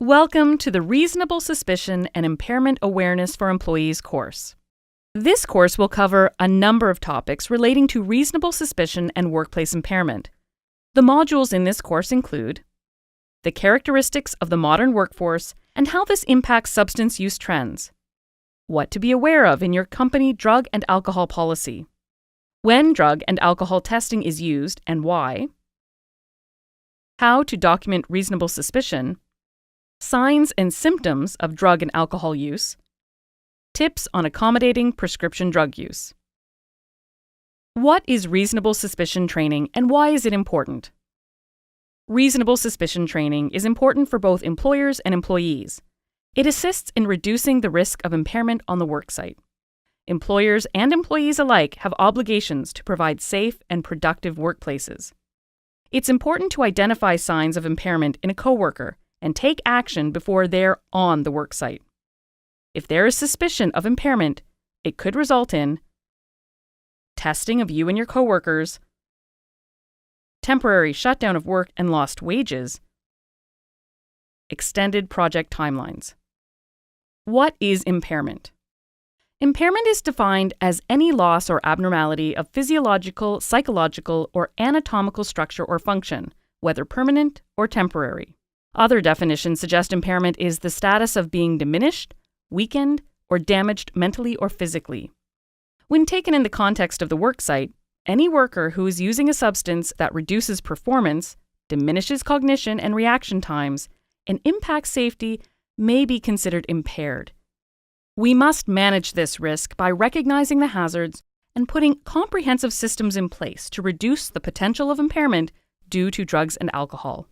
Welcome to the Reasonable Suspicion and Impairment Awareness for Employees course. This course will cover a number of topics relating to reasonable suspicion and workplace impairment. The modules in this course include the characteristics of the modern workforce and how this impacts substance use trends, what to be aware of in your company drug and alcohol policy, when drug and alcohol testing is used and why, how to document reasonable suspicion, signs and symptoms of drug and alcohol use, tips on accommodating prescription drug use. What is reasonable suspicion training and why is it important? Reasonable suspicion training is important for both employers and employees. It assists in reducing the risk of impairment on the worksite. Employers and employees alike have obligations to provide safe and productive workplaces. It's important to identify signs of impairment in a coworker and take action before they're on the worksite. If there is suspicion of impairment, it could result in testing of you and your coworkers, temporary shutdown of work and lost wages, extended project timelines. What is impairment? Impairment is defined as any loss or abnormality of physiological, psychological, or anatomical structure or function, whether permanent or temporary. Other definitions suggest impairment is the status of being diminished, weakened, or damaged mentally or physically. When taken in the context of the worksite, any worker who is using a substance that reduces performance, diminishes cognition and reaction times, and impacts safety may be considered impaired. We must manage this risk by recognizing the hazards and putting comprehensive systems in place to reduce the potential of impairment due to drugs and alcohol.